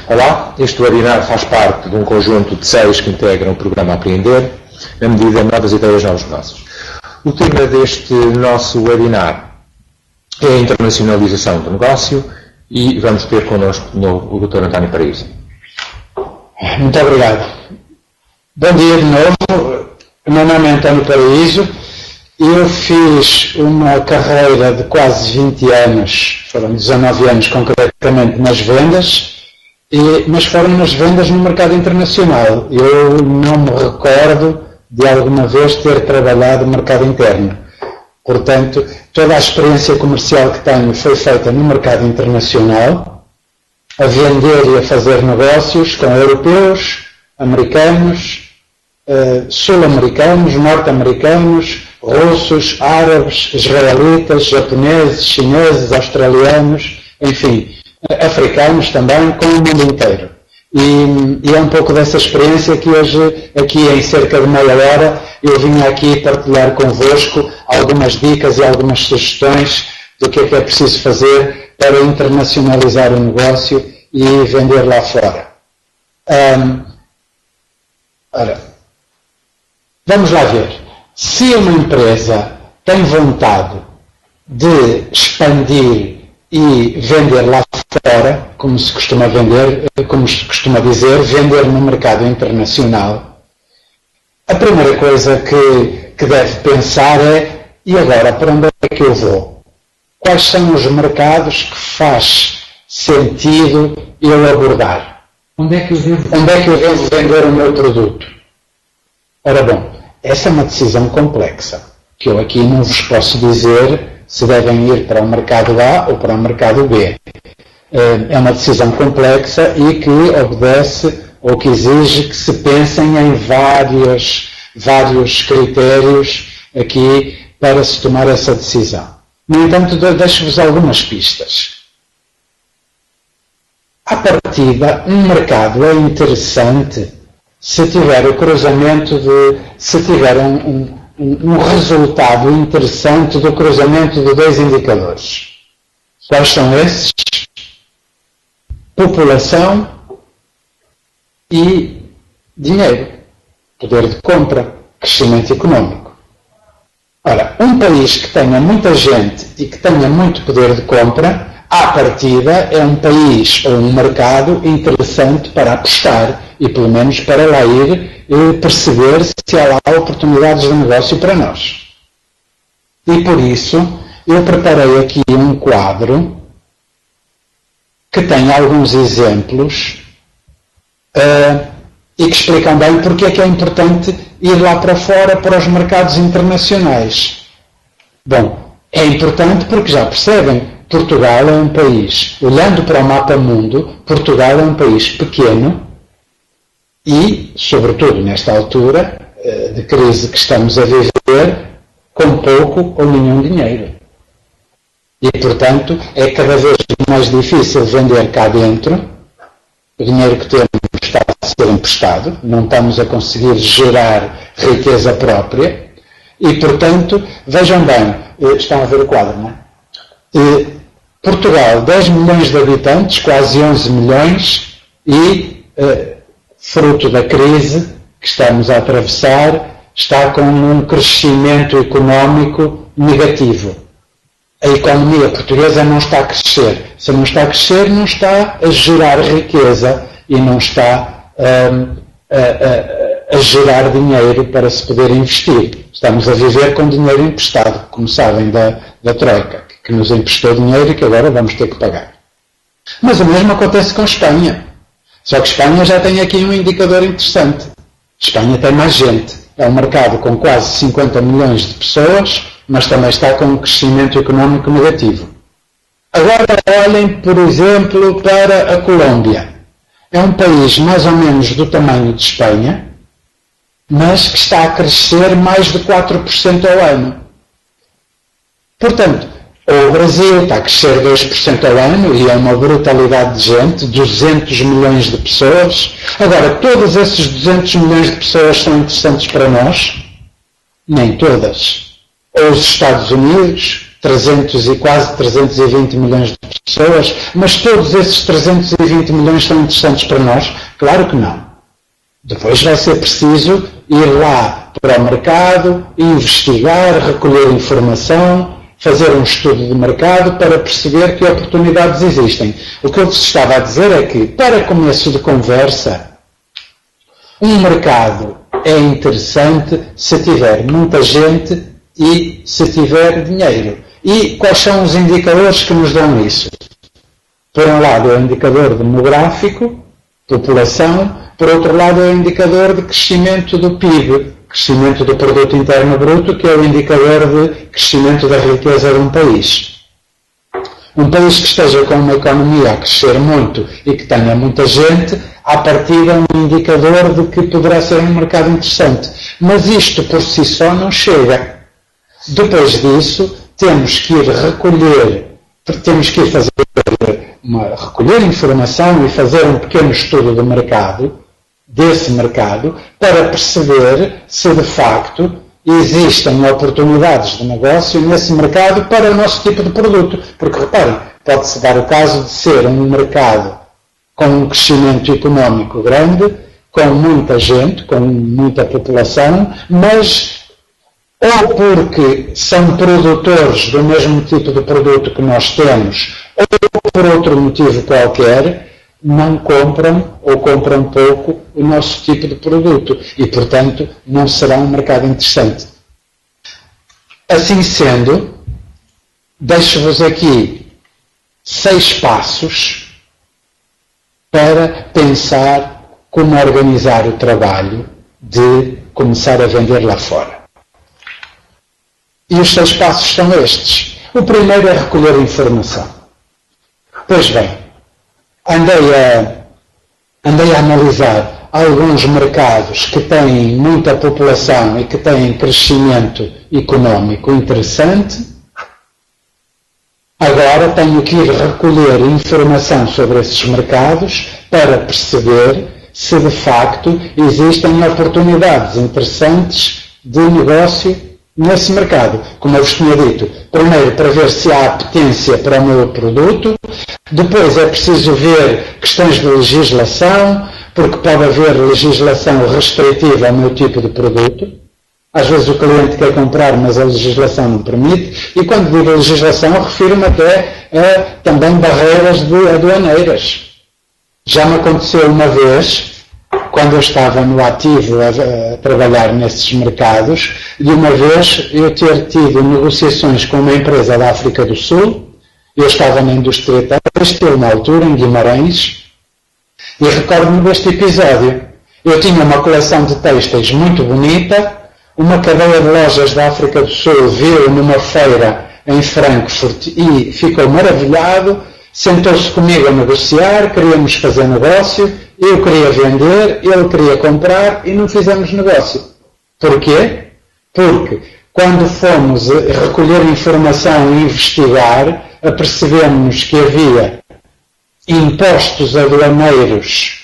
Olá, este webinar faz parte de um conjunto de 6 que integram o programa Apreender, na medida Novas Ideias, Novos Negócios. O tema deste nosso webinar é a internacionalização do negócio e vamos ter connosco o Dr. António Paraíso. Muito obrigado. Bom dia de novo. O meu nome é António Paraíso. Eu fiz uma carreira de quase 20 anos, foram 19 anos concretamente nas vendas, mas foram nas vendas no mercado internacional. Eu não me recordo de alguma vez ter trabalhado no mercado interno. Portanto, toda a experiência comercial que tenho foi feita no mercado internacional, a vender e a fazer negócios com europeus, americanos, sul-americanos, norte-americanos, russos, árabes, israelitas, japoneses, chineses, australianos, enfim, africanos também, com o mundo inteiro. E é um pouco dessa experiência que hoje, aqui em cerca de meia hora, eu vim aqui partilhar convosco algumas dicas e algumas sugestões do que é preciso fazer para internacionalizar o negócio e vender lá fora. Ora, vamos lá ver. Se uma empresa tem vontade de expandir e vender lá fora, como se costuma dizer, vender no mercado internacional, a primeira coisa que deve pensar é: e agora, para onde é que eu vou? Quais são os mercados que faz sentido eu abordar? Onde é que eu devo vender o meu produto? Ora bom, essa é uma decisão complexa, que eu aqui não vos posso dizer se devem ir para o mercado A ou para o mercado B. É uma decisão complexa e que obedece ou que exige que se pensem em vários critérios aqui para se tomar essa decisão. No entanto, deixo-vos algumas pistas. À partida, um mercado é interessante se tiver o cruzamento se tiver um resultado interessante do cruzamento de dois indicadores. Quais são esses? População e dinheiro, poder de compra, crescimento económico. Ora, um país que tenha muita gente e que tenha muito poder de compra, à partida é um país ou um mercado interessante para apostar e pelo menos para lá ir e perceber se há lá oportunidades de negócio para nós. E por isso eu preparei aqui um quadro que tem alguns exemplos e que explicam bem porque é importante ir lá para fora para os mercados internacionais. Bom, é importante porque já percebem, Portugal é um país, olhando para o mapa mundo, Portugal é um país pequeno e, sobretudo nesta altura de crise que estamos a viver, com pouco ou nenhum dinheiro. E, portanto, é cada vez mais difícil vender cá dentro. O dinheiro que temos está a ser emprestado, não estamos a conseguir gerar riqueza própria e, portanto, vejam bem, estão a ver o quadro, não é? Portugal, 10 milhões de habitantes, quase 11 milhões e, fruto da crise que estamos a atravessar, está com um crescimento económico negativo. A economia portuguesa não está a crescer. Se não está a crescer, não está a gerar riqueza e não está a gerar dinheiro para se poder investir. Estamos a viver com dinheiro emprestado, como sabem, da Troika, que nos emprestou dinheiro e que agora vamos ter que pagar. Mas o mesmo acontece com Espanha. Só que Espanha já tem aqui um indicador interessante. Espanha tem mais gente. É um mercado com quase 50 milhões de pessoas, mas também está com um crescimento económico negativo. Agora olhem, por exemplo, para a Colômbia. É um país mais ou menos do tamanho de Espanha, mas que está a crescer mais de 4% ao ano. Portanto, o Brasil está a crescer 2% ao ano e é uma brutalidade de gente, 200 milhões de pessoas. Agora, todos esses 200 milhões de pessoas são interessantes para nós? Nem todas. Ou os Estados Unidos, quase 320 milhões de pessoas, mas todos esses 320 milhões são interessantes para nós? Claro que não. Depois vai ser preciso ir lá para o mercado, investigar, recolher informação, fazer um estudo de mercado para perceber que oportunidades existem. O que eu vos estava a dizer é que, para começo de conversa, um mercado é interessante se tiver muita gente e se tiver dinheiro. E quais são os indicadores que nos dão isso? Por um lado é o indicador demográfico, população, por outro lado é o indicador de crescimento do PIB, crescimento do Produto Interno Bruto, que é o indicador de crescimento da riqueza de um país. Um país que esteja com uma economia a crescer muito e que tenha muita gente, à partida é um indicador de que poderá ser um mercado interessante. Mas isto por si só não chega. Depois disso, temos que ir recolher informação e fazer um pequeno estudo do mercado, desse mercado, para perceber se de facto existem oportunidades de negócio nesse mercado para o nosso tipo de produto. Porque, reparem, pode-se dar o caso de ser um mercado com um crescimento económico grande, com muita gente, com muita população, mas ou porque são produtores do mesmo tipo de produto que nós temos, ou por outro motivo qualquer, não compram ou compram pouco o nosso tipo de produto e, portanto, não será um mercado interessante. Assim sendo, deixo-vos aqui 6 passos para pensar como organizar o trabalho de começar a vender lá fora. E os 6 passos são estes. O primeiro é recolher informação. Pois bem, andei a analisar alguns mercados que têm muita população e que têm crescimento económico interessante. Agora tenho que ir recolher informação sobre esses mercados para perceber se de facto existem oportunidades interessantes de negócio nesse mercado. Como eu vos tinha dito, primeiro para ver se há apetência para o meu produto, depois é preciso ver questões de legislação, porque pode haver legislação restritiva ao meu tipo de produto. Às vezes o cliente quer comprar, mas a legislação não permite, e quando digo legislação refiro-me até a também barreiras aduaneiras. Já me aconteceu uma vez, quando eu estava no ativo a trabalhar nesses mercados, de uma vez eu ter tido negociações com uma empresa da África do Sul. Eu estava na indústria têxtil, na altura, em Guimarães, e recordo-me deste episódio. Eu tinha uma coleção de têxteis muito bonita, uma cadeia de lojas da África do Sul viu numa feira em Frankfurt e ficou maravilhado, sentou-se comigo a negociar, queríamos fazer negócio, eu queria vender, ele queria comprar e não fizemos negócio. Porquê? Porque quando fomos recolher informação e investigar, apercebemos que havia impostos aduaneiros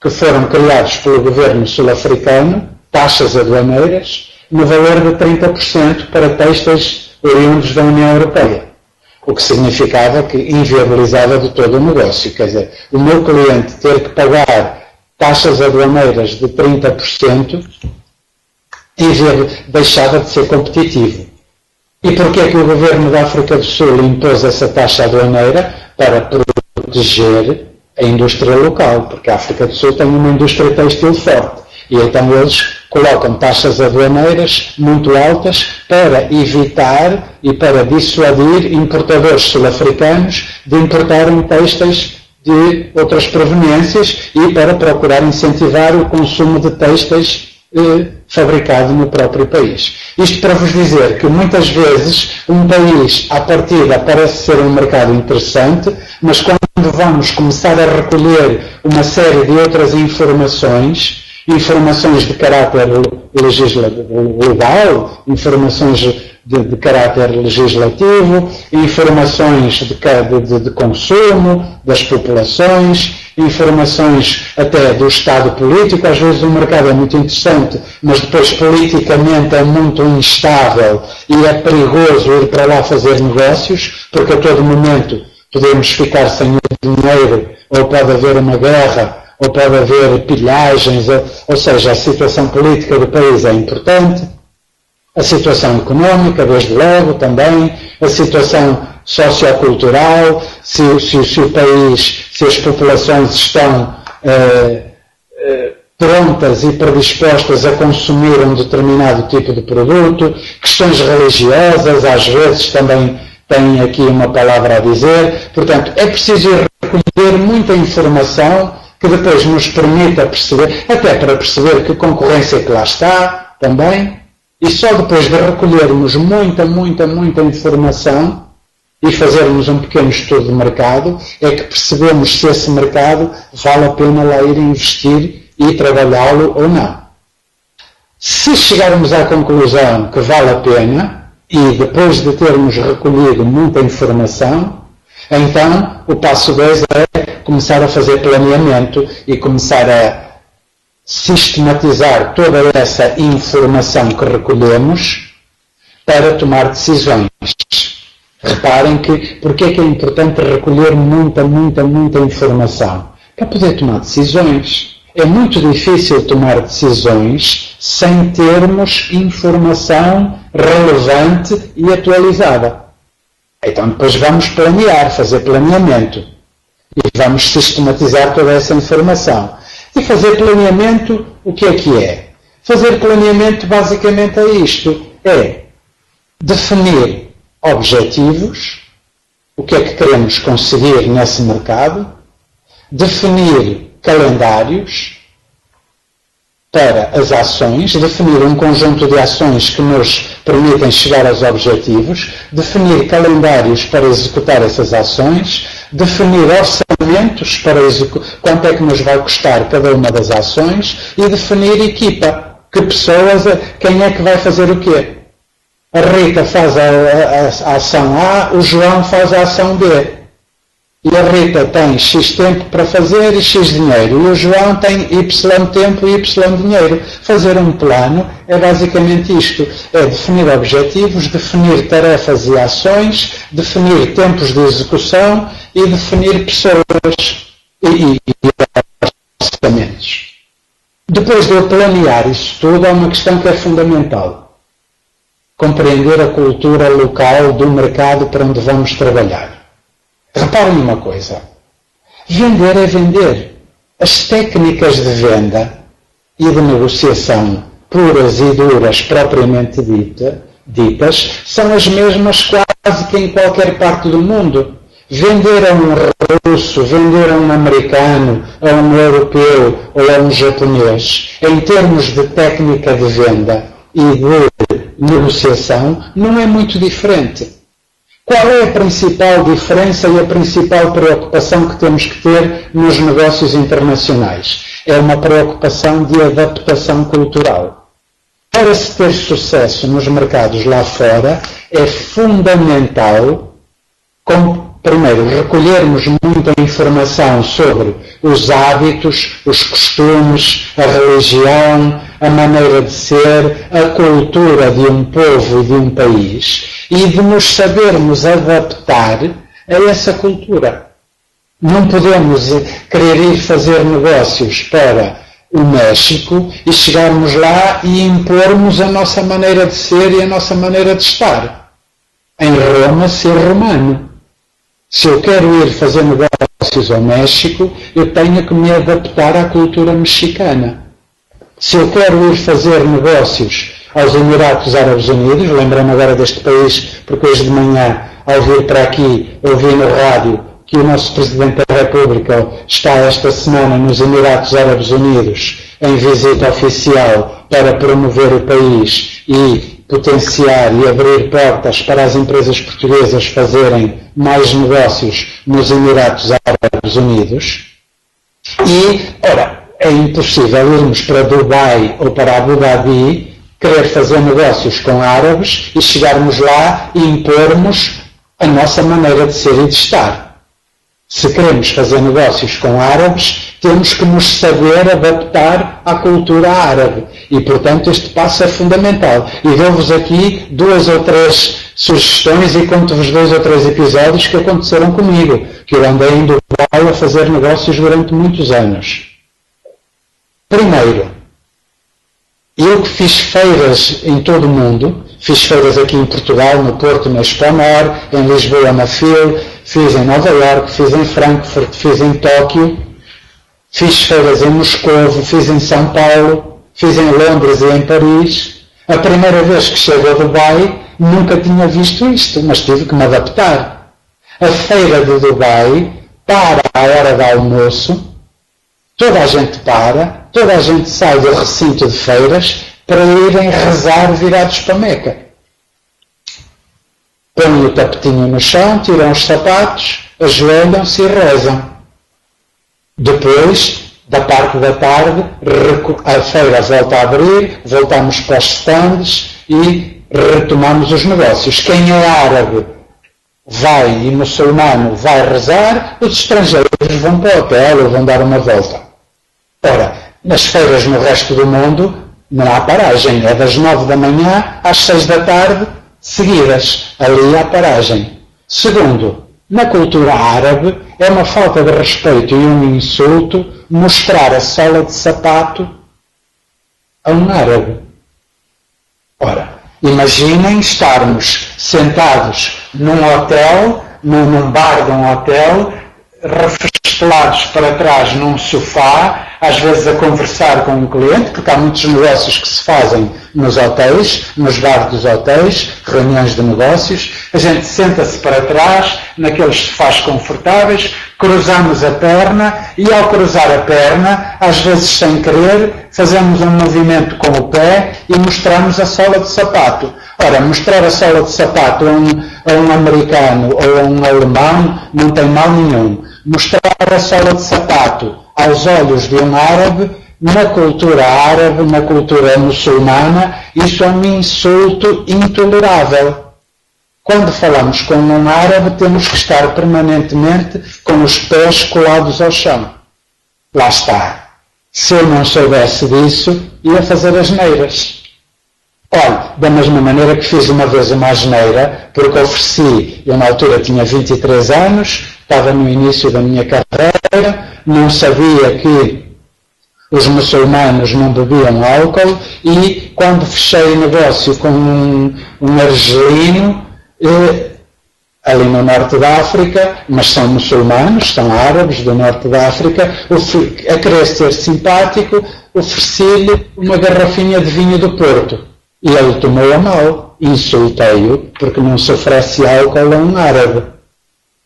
que foram criados pelo governo sul-africano, taxas aduaneiras, no valor de 30% para têxteis oriundos da União Europeia. O que significava que inviabilizava de todo o negócio. Quer dizer, o meu cliente ter que pagar taxas aduaneiras de 30% deixava de ser competitivo. E porquê é que o governo da África do Sul impôs essa taxa aduaneira? Para proteger a indústria local, porque a África do Sul tem uma indústria têxtil forte. E então eles colocam taxas aduaneiras muito altas para evitar e para dissuadir importadores sul-africanos de importarem têxteis de outras proveniências e para procurar incentivar o consumo de têxteis fabricado no próprio país. Isto para vos dizer que muitas vezes um país à partida parece ser um mercado interessante, mas quando vamos começar a recolher uma série de outras informações de caráter legal, informações de caráter legislativo, informações de consumo das populações, informações até do estado político. Às vezes o mercado é muito interessante, mas depois politicamente é muito instável e é perigoso ir para lá fazer negócios, porque a todo momento podemos ficar sem dinheiro, ou pode haver uma guerra, ou pode haver pilhagens, ou seja, a situação política do país é importante, a situação económica, desde logo, também, a situação sociocultural, se o país, se as populações estão prontas e predispostas a consumir um determinado tipo de produto, questões religiosas, às vezes também têm aqui uma palavra a dizer. Portanto, é preciso recolher muita informação que depois nos permita perceber, até para perceber que concorrência que lá está também, e só depois de recolhermos muita informação e fazermos um pequeno estudo de mercado, é que percebemos se esse mercado vale a pena lá ir investir e trabalhá-lo ou não. Se chegarmos à conclusão que vale a pena, e depois de termos recolhido muita informação, então o passo 10 é começar a fazer planeamento e começar a sistematizar toda essa informação que recolhemos para tomar decisões. Reparem que, porque é que é importante recolher muita informação? Para poder tomar decisões. É muito difícil tomar decisões sem termos informação relevante e atualizada. Então depois vamos planear, fazer planeamento. E vamos sistematizar toda essa informação. E fazer planeamento, o que é? Fazer planeamento basicamente é isto. É definir objetivos, o que é que queremos conseguir nesse mercado, definir calendários para as ações, definir um conjunto de ações que nos permitem chegar aos objetivos, definir calendários para executar essas ações, definir orçamentos para quanto é que nos vai custar cada uma das ações e definir equipa, que pessoas, quem é que vai fazer o quê. A Rita faz a ação A, o João faz a ação B. E a Rita tem X tempo para fazer e X dinheiro. E o João tem Y tempo e Y dinheiro. Fazer um plano é basicamente isto. É definir objetivos, definir tarefas e ações, definir tempos de execução e definir pessoas e orçamentos. Depois de eu planear isso tudo, há uma questão que é fundamental. Compreender a cultura local do mercado para onde vamos trabalhar. Reparem uma coisa, vender é vender. As técnicas de venda e de negociação puras e duras propriamente ditas são as mesmas quase que em qualquer parte do mundo. Vender a um russo, vender a um americano, a um europeu ou a um japonês, em termos de técnica de venda e de negociação, não é muito diferente. Qual é a principal diferença e a principal preocupação que temos que ter nos negócios internacionais? É uma preocupação de adaptação cultural. Para se ter sucesso nos mercados lá fora, é fundamental, primeiro, recolhermos muita informação sobre os hábitos, os costumes, a religião, a maneira de ser, a cultura de um povo e de um país, e de nos sabermos adaptar a essa cultura. Não podemos querer ir fazer negócios para o México e chegarmos lá e impormos a nossa maneira de ser e a nossa maneira de estar. Em Roma, ser romano. Se eu quero ir fazer negócios ao México, eu tenho que me adaptar à cultura mexicana. Se eu quero ir fazer negócios aos Emirados Árabes Unidos, lembrando agora deste país, porque hoje de manhã, ao vir para aqui, ouvi no rádio que o nosso Presidente da República está esta semana nos Emirados Árabes Unidos em visita oficial para promover o país e potenciar e abrir portas para as empresas portuguesas fazerem mais negócios nos Emirados Árabes Unidos. E, ora, é impossível irmos para Dubai ou para Abu Dhabi querer fazer negócios com árabes e chegarmos lá e impormos a nossa maneira de ser e de estar. Se queremos fazer negócios com árabes, temos que nos saber adaptar à cultura árabe. E, portanto, este passo é fundamental. E dou-vos aqui 2 ou 3 sugestões e conto-vos 2 ou 3 episódios que aconteceram comigo, que eu andei em Dubai a fazer negócios durante muitos anos. Primeiro, eu que fiz feiras em todo o mundo, fiz feiras aqui em Portugal, no Porto, na Exponor, em Lisboa, na FIL, fiz em Nova Iorque, fiz em Frankfurt, fiz em Tóquio, fiz feiras em Moscou, fiz em São Paulo, fiz em Londres e em Paris. A primeira vez que chego a Dubai, nunca tinha visto isto, mas tive que me adaptar. A feira de Dubai, para a hora do almoço, toda a gente para, toda a gente sai do recinto de feiras para irem rezar virados para Meca. Põem o tapetinho no chão, tiram os sapatos, ajoelham-se e rezam. Depois, da parte da tarde, a feira volta a abrir, voltamos para os stands e retomamos os negócios. Quem é árabe vai e muçulmano vai rezar, os estrangeiros vão para o hotel ou vão dar uma volta. Ora, nas feiras no resto do mundo não há paragem, é das 9 da manhã às 6 da tarde, seguidas. Ali há paragem. Segundo, na cultura árabe é uma falta de respeito e um insulto mostrar a sola de sapato a um árabe. Ora, imaginem estarmos sentados num hotel, num bar de um hotel, refestelados para trás num sofá, às vezes a conversar com um cliente, porque há muitos negócios que se fazem nos hotéis, nos bares dos hotéis, reuniões de negócios, a gente senta-se para trás, naqueles sofás confortáveis, cruzamos a perna e ao cruzar a perna, às vezes sem querer, fazemos um movimento com o pé e mostramos a sola de sapato. Ora, mostrar a sola de sapato a um americano ou a um alemão não tem mal nenhum. Mostrar a sola de sapato aos olhos de um árabe, na cultura árabe, na cultura muçulmana, isso é um insulto intolerável. Quando falamos com um árabe, temos que estar permanentemente com os pés colados ao chão. Lá está. Se eu não soubesse disso, ia fazer asneiras. Olha, da mesma maneira que fiz uma vez uma asneira, porque ofereci, eu na altura tinha 23 anos, estava no início da minha carreira, não sabia que os muçulmanos não bebiam álcool e quando fechei negócio com um argelino, ali no norte da África, mas são muçulmanos, são árabes do norte da África, a querer ser simpático, ofereci-lhe uma garrafinha de vinho do Porto. E ele tomou a mal, insultei-o, porque não se oferece álcool a um árabe.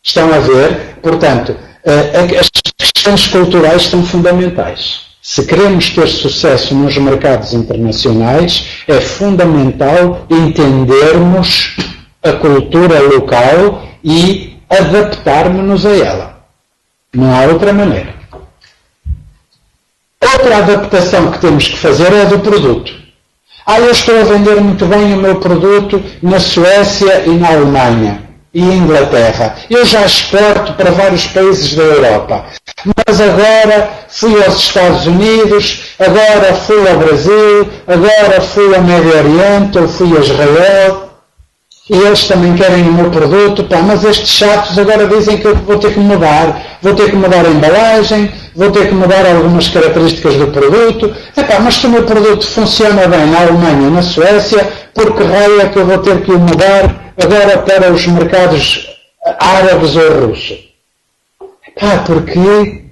Estão a ver? Portanto, as questões culturais são fundamentais. Se queremos ter sucesso nos mercados internacionais, é fundamental entendermos a cultura local e adaptarmos-nos a ela. Não há outra maneira. Outra adaptação que temos que fazer é a do produto. Eu estou a vender muito bem o meu produto na Suécia e na Alemanha e Inglaterra. Eu já exporto para vários países da Europa. Mas agora fui aos Estados Unidos, agora fui ao Brasil, agora fui ao Médio Oriente, ou fui a Israel. E eles também querem o meu produto, mas estes chatos agora dizem que eu vou ter que mudar a embalagem, vou ter que mudar algumas características do produto. Mas se o meu produto funciona bem na Alemanha, na Suécia, por que raio é que eu vou ter que o mudar agora para os mercados árabes ou russos? Porque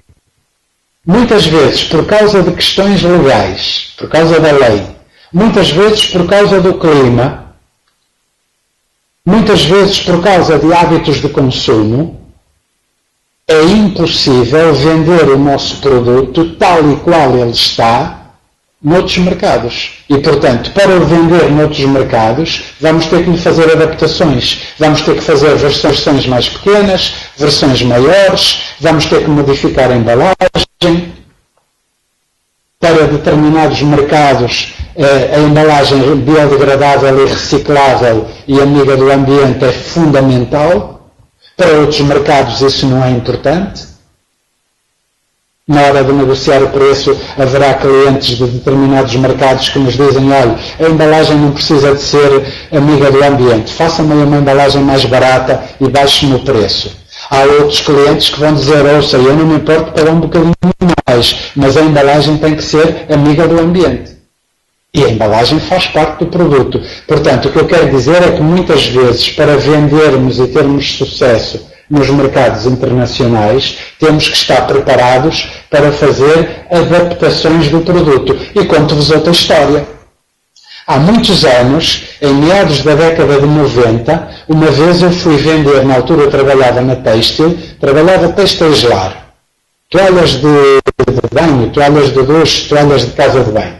muitas vezes, por causa de questões legais, por causa da lei, muitas vezes por causa do clima, muitas vezes por causa de hábitos de consumo, é impossível vender o nosso produto tal e qual ele está noutros mercados. E, portanto, para o vender noutros mercados, vamos ter que lhe fazer adaptações. Vamos ter que fazer versões mais pequenas, versões maiores, vamos ter que modificar a embalagem. Para determinados mercados a embalagem biodegradável e reciclável e amiga do ambiente é fundamental. Para outros mercados isso não é importante. Na hora de negociar o preço, haverá clientes de determinados mercados que nos dizem: olha, a embalagem não precisa de ser amiga do ambiente, faça-me uma embalagem mais barata e baixe-me o preço. Há outros clientes que vão dizer: ouça, eu não me importo pagar um bocadinho mais, mas a embalagem tem que ser amiga do ambiente. E a embalagem faz parte do produto. Portanto, o que eu quero dizer é que muitas vezes, para vendermos e termos sucesso nos mercados internacionais, temos que estar preparados para fazer adaptações do produto. E conto-vos outra história. Há muitos anos, em meados da década de 90, uma vez eu fui vender, na altura eu trabalhava na têxtil, trabalhava têxteis lar. Toalhas de banho, toalhas de duche, toalhas de casa de banho.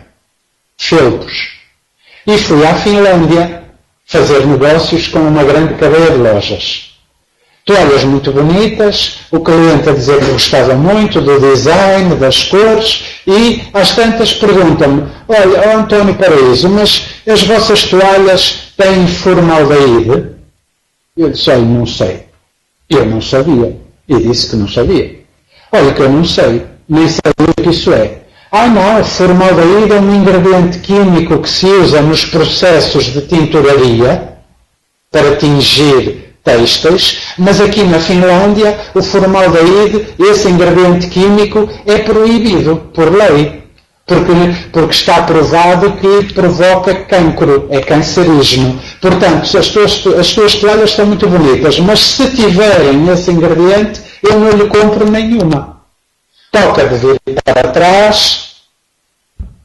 Feltros. E fui à Finlândia fazer negócios com uma grande cadeia de lojas. Toalhas muito bonitas, o cliente a dizer que gostava muito do design, das cores, e às tantas pergunta-me: olha, António Paraíso, mas as vossas toalhas têm formaldeíde? Eu disse: olha, não sei. Eu não sabia. E disse que não sabia. Olha que eu não sei, nem sabia o que isso é. Ah não, formaldeíde é um ingrediente químico que se usa nos processos de tinturaria para tingir têxteis, mas aqui na Finlândia o formaldeíde, esse ingrediente químico, é proibido por lei, porque está provado que provoca cancro, é cancerígeno. Portanto, as tuas toalhas estão muito bonitas, mas se tiverem esse ingrediente, eu não lhe compro nenhuma. Toca de vir para trás.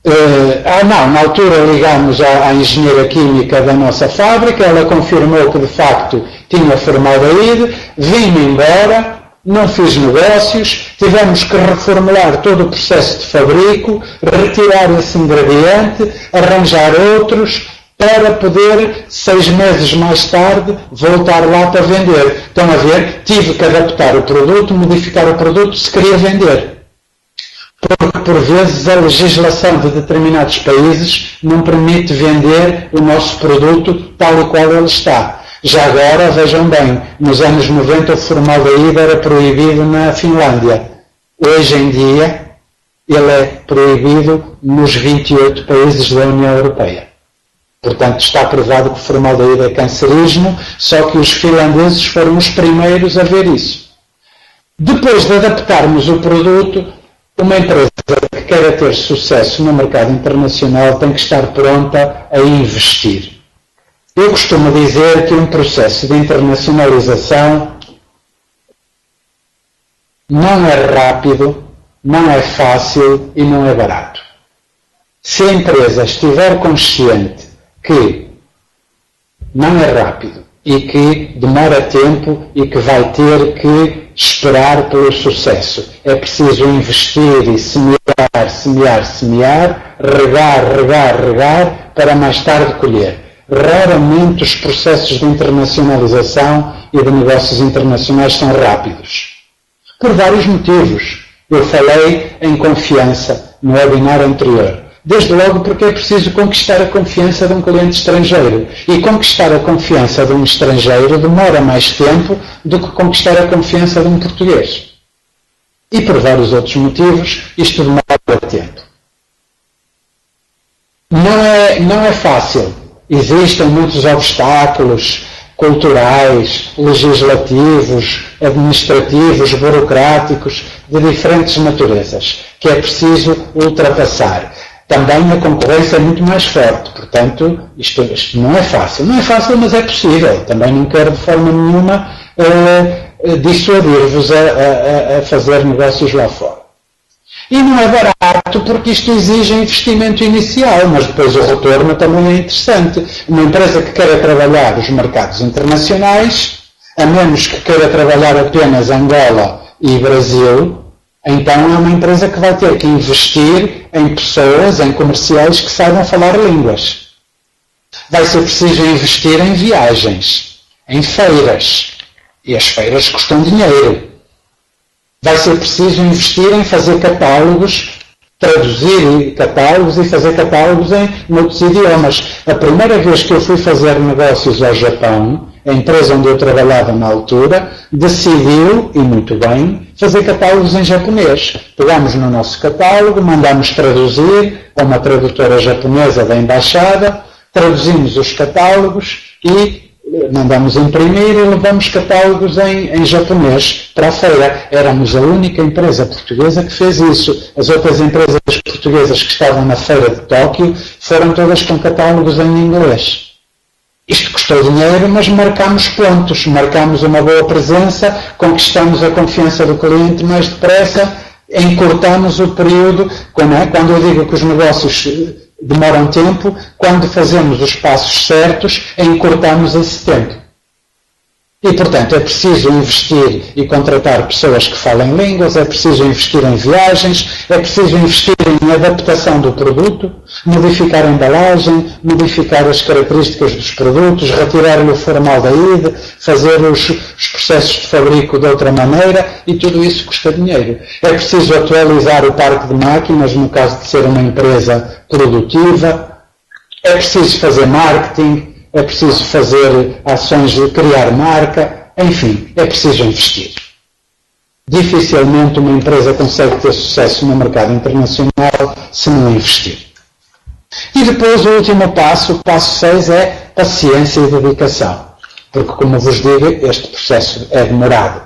Na altura ligámos à engenheira química da nossa fábrica, ela confirmou que de facto tinha formaldeíde, vim-me embora, não fiz negócios, tivemos que reformular todo o processo de fabrico, retirar esse ingrediente, arranjar outros, para poder, 6 meses mais tarde, voltar lá para vender. Estão a ver? Tive que adaptar o produto, modificar o produto se queria vender. Porque, por vezes, a legislação de determinados países não permite vender o nosso produto tal e qual ele está. Já agora, vejam bem, nos anos 90 o formaldeíde era proibido na Finlândia. Hoje em dia, ele é proibido nos 28 países da União Europeia. Portanto, está provado que o formaldeíde é cancerígeno, só que os finlandeses foram os primeiros a ver isso. Depois de adaptarmos o produto, uma empresa que queira ter sucesso no mercado internacional tem que estar pronta a investir. Eu costumo dizer que um processo de internacionalização não é rápido, não é fácil e não é barato. Se a empresa estiver consciente que não é rápido e que demora tempo e que vai ter que esperar pelo sucesso, é preciso investir e semear, regar, para mais tarde colher. Raramente os processos de internacionalização e de negócios internacionais são rápidos. Por vários motivos. Eu falei em confiança no webinar anterior. Desde logo porque é preciso conquistar a confiança de um cliente estrangeiro. E conquistar a confiança de um estrangeiro demora mais tempo do que conquistar a confiança de um português. E por vários outros motivos, isto demora tempo. Não é fácil. Existem muitos obstáculos culturais, legislativos, administrativos, burocráticos, de diferentes naturezas, que é preciso ultrapassar. Também a concorrência é muito mais forte, portanto, isto não é fácil. Não é fácil, mas é possível. Também não quero de forma nenhuma dissuadir-vos a fazer negócios lá fora. E não é barato porque isto exige investimento inicial, mas depois o retorno também é interessante. Uma empresa que queira trabalhar os mercados internacionais, a menos que queira trabalhar apenas Angola e Brasil, então é uma empresa que vai ter que investir em pessoas, em comerciais que saibam falar línguas. Vai ser preciso investir em viagens, em feiras. E as feiras custam dinheiro. Vai ser preciso investir em fazer catálogos traduzir catálogos e fazer catálogos em muitos idiomas. A primeira vez que eu fui fazer negócios ao Japão, a empresa onde eu trabalhava na altura, decidiu, e muito bem, fazer catálogos em japonês. Pegámos no nosso catálogo, mandámos traduzir a uma tradutora japonesa da embaixada, traduzimos os catálogos e mandamos imprimir e levamos catálogos em japonês para a feira. Éramos a única empresa portuguesa que fez isso. As outras empresas portuguesas que estavam na feira de Tóquio foram todas com catálogos em inglês. Isto custou dinheiro, mas marcámos pontos, marcámos uma boa presença, conquistamos a confiança do cliente mais depressa, encurtamos o período. Quando eu digo que os negócios demoram tempo, quando fazemos os passos certos, encurtamos esse tempo. E, portanto, é preciso investir e contratar pessoas que falem línguas, é preciso investir em viagens, é preciso investir em adaptação do produto, modificar a embalagem, modificar as características dos produtos, retirar-lhe o formaldeíde, fazer os processos de fabrico de outra maneira, e tudo isso custa dinheiro. É preciso atualizar o parque de máquinas, no caso de ser uma empresa produtiva, é preciso fazer marketing, é preciso fazer ações de criar marca, enfim, é preciso investir. Dificilmente uma empresa consegue ter sucesso no mercado internacional se não investir. E depois o último passo, o passo 6, é paciência e dedicação. Porque, como vos digo, este processo é demorado.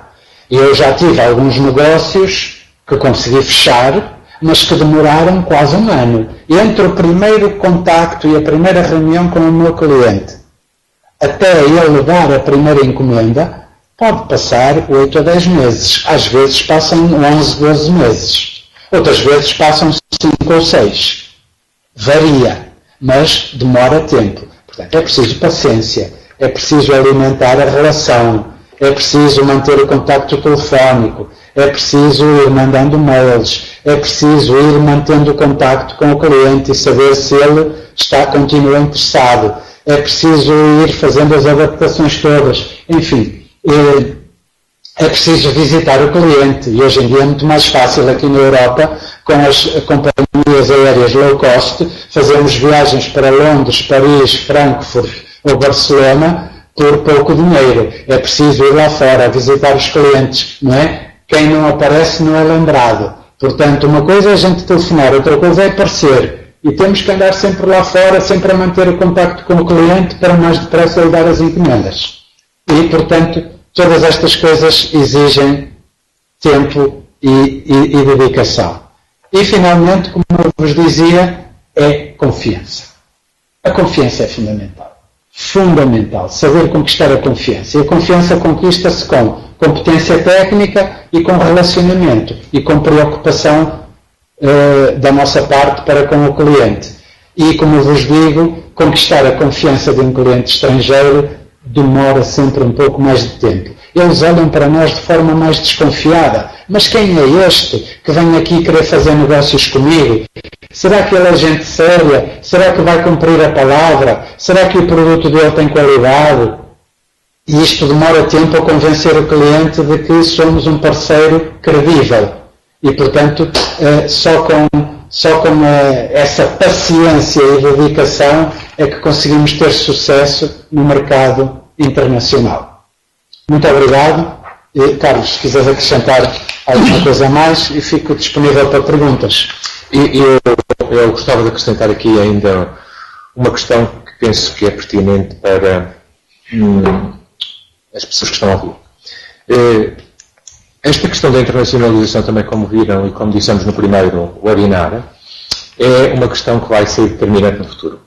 E eu já tive alguns negócios que consegui fechar, mas que demoraram quase um ano. Entre o primeiro contacto e a primeira reunião com o meu cliente, até ele dar a primeira encomenda, pode passar 8 a 10 meses. Às vezes passam 11, 12 meses. Outras vezes passam 5 ou 6. Varia, mas demora tempo. Portanto, é preciso paciência, é preciso alimentar a relação, é preciso manter o contacto telefónico, é preciso ir mandando mails, é preciso ir mantendo o contacto com o cliente e saber se ele continua interessado. É preciso ir fazendo as adaptações todas. Enfim, é preciso visitar o cliente. E hoje em dia é muito mais fácil aqui na Europa, com as companhias aéreas low cost, fazermos viagens para Londres, Paris, Frankfurt ou Barcelona por pouco dinheiro. É preciso ir lá fora, visitar os clientes, não é? Quem não aparece não é lembrado. Portanto, uma coisa é a gente telefonar, outra coisa é aparecer. E temos que andar sempre lá fora, sempre a manter o contacto com o cliente para mais depressa lhe dar as encomendas. E, portanto, todas estas coisas exigem tempo e dedicação. E, finalmente, como eu vos dizia, é confiança. A confiança é fundamental. Fundamental. Saber conquistar a confiança. E a confiança conquista-se com competência técnica e com relacionamento e com preocupação da nossa parte para com o cliente. E, como eu vos digo, conquistar a confiança de um cliente estrangeiro demora sempre um pouco mais de tempo. Eles olham para nós de forma mais desconfiada. Mas quem é este que vem aqui querer fazer negócios comigo? Será que ele é gente séria? Será que vai cumprir a palavra? Será que o produto dele tem qualidade? E isto demora tempo a convencer o cliente de que somos um parceiro credível. E, portanto, só com essa paciência e dedicação é que conseguimos ter sucesso no mercado internacional. Muito obrigado. E, Carlos, se quiseres acrescentar alguma coisa a mais, e fico disponível para perguntas. Eu gostava de acrescentar aqui ainda uma questão que penso que é pertinente para as pessoas que estão a ouvir. Esta questão da internacionalização, também como viram e como dissemos no primeiro webinar, é uma questão que vai ser determinante no futuro.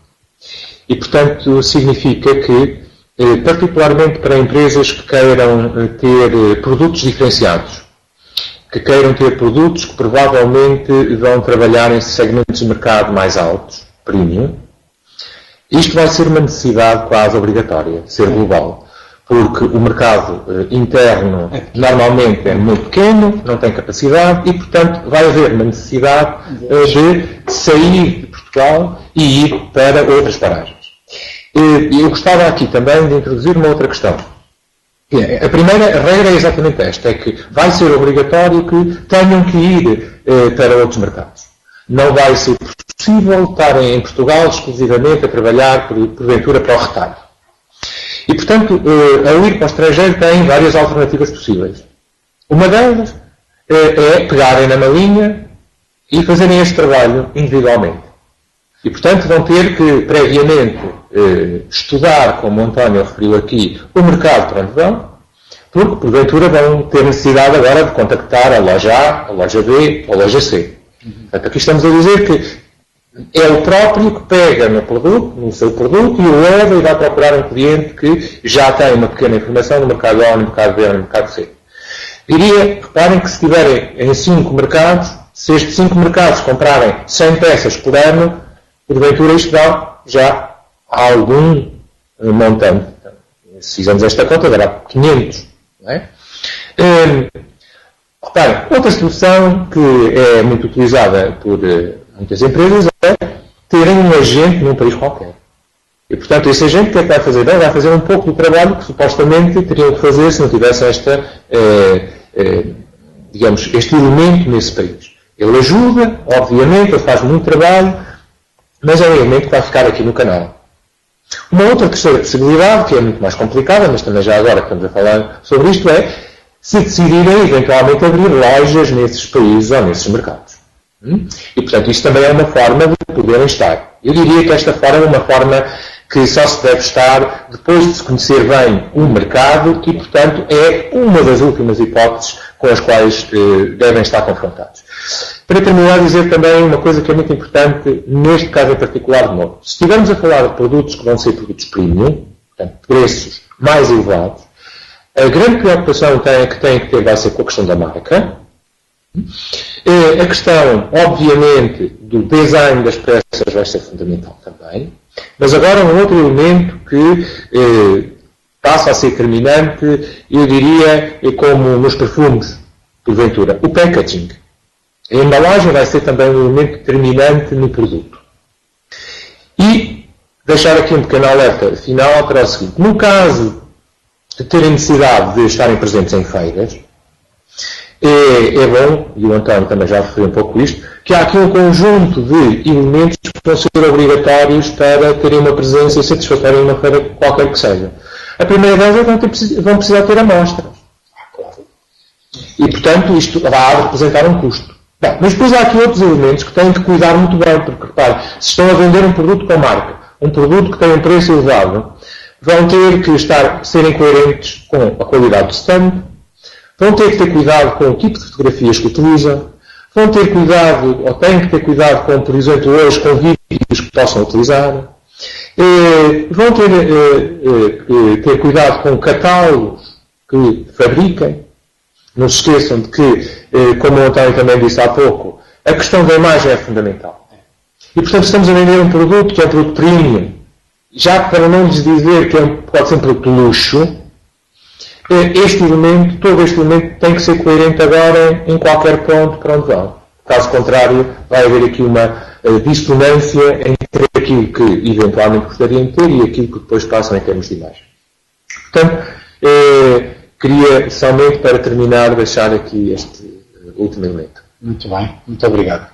E, portanto, significa que, particularmente para empresas que queiram ter produtos diferenciados, que queiram ter produtos que provavelmente vão trabalhar em segmentos de mercado mais altos, premium, isto vai ser uma necessidade quase obrigatória, ser global. Porque o mercado interno normalmente é muito pequeno, não tem capacidade e, portanto, vai haver uma necessidade de sair de Portugal e ir para outras paragens. Eu gostava aqui também de introduzir uma outra questão. A primeira regra é exatamente esta, é que vai ser obrigatório que tenham que ir para outros mercados. Não vai ser possível estarem em Portugal exclusivamente a trabalhar, porventura, para o retalho. E, portanto, ao ir para o estrangeiro tem várias alternativas possíveis. Uma delas é pegarem na malinha e fazerem este trabalho individualmente. E, portanto, vão ter que, previamente, estudar, como o António referiu aqui, o mercado para onde vão, porque, porventura, vão ter necessidade agora de contactar a loja A, a loja B ou a loja C. Portanto, aqui estamos a dizer que é o próprio que pega no produto, no seu produto, e o leva e vai procurar um cliente que já tem uma pequena informação no mercado A, no mercado B ou no mercado C. Diria, reparem que se estiverem em 5 mercados, se estes 5 mercados comprarem 100 peças por ano, porventura isto dá já algum montante. Se fizermos esta conta, dará 500. Não é? Reparem, outra solução que é muito utilizada por muitas empresas é terem um agente num país qualquer. E, portanto, esse agente, o que é que vai fazer? Bem, vai fazer um pouco do trabalho que supostamente teriam que fazer se não tivesse digamos, este elemento nesse país. Ele ajuda, obviamente, ele faz muito trabalho, mas é um elemento que vai ficar aqui no canal. Uma outra terceira possibilidade, que é muito mais complicada, mas também já agora estamos a falar sobre isto, é se decidirem eventualmente abrir lojas nesses países ou nesses mercados. E, portanto, isto também é uma forma de poderem estar. Eu diria que esta forma é uma forma que só se deve estar depois de se conhecer bem o mercado e, portanto, é uma das últimas hipóteses com as quais devem estar confrontados. Para terminar, dizer também uma coisa que é muito importante, neste caso em particular, de novo. Se estivermos a falar de produtos que vão ser produtos premium, portanto, preços mais elevados, a grande preocupação que tem que ter vai ser com a questão da marca. A questão, obviamente, do design das peças vai ser fundamental também. Mas agora um outro elemento que passa a ser determinante, eu diria, como nos perfumes, porventura, o packaging. A embalagem vai ser também um elemento determinante no produto. E deixar aqui um pequeno alerta final para o seguinte. No caso de terem necessidade de estarem presentes em feiras, é bom, e o António também já referiu um pouco isto, que há aqui um conjunto de elementos que vão ser obrigatórios para terem uma presença satisfatória em uma feira qualquer que seja. A primeira delas é que vão precisar ter amostras. E, portanto, isto vai representar um custo. Bem, mas depois há aqui outros elementos que têm que cuidar muito bem, porque, repare, se estão a vender um produto com marca, um produto que tem um preço elevado, vão ter que serem coerentes com a qualidade do stand, vão ter que ter cuidado com o tipo de fotografias que utilizam, vão ter cuidado, ou têm que ter cuidado com, por exemplo, hoje, com vídeos que possam utilizar, vão ter cuidado com catálogos que fabriquem. Não se esqueçam de que, como o António também disse há pouco, a questão da imagem é fundamental. E, portanto, estamos a vender um produto que é um produto premium, já para não lhes dizer que pode ser um produto de luxo, todo este elemento tem que ser coerente agora em qualquer ponto para onde vão. Caso contrário, vai haver aqui uma dissonância entre aquilo que eventualmente gostariam de ter e aquilo que depois passam em termos de imagem. Portanto, queria somente para terminar deixar aqui este último elemento. Muito bem, muito obrigado.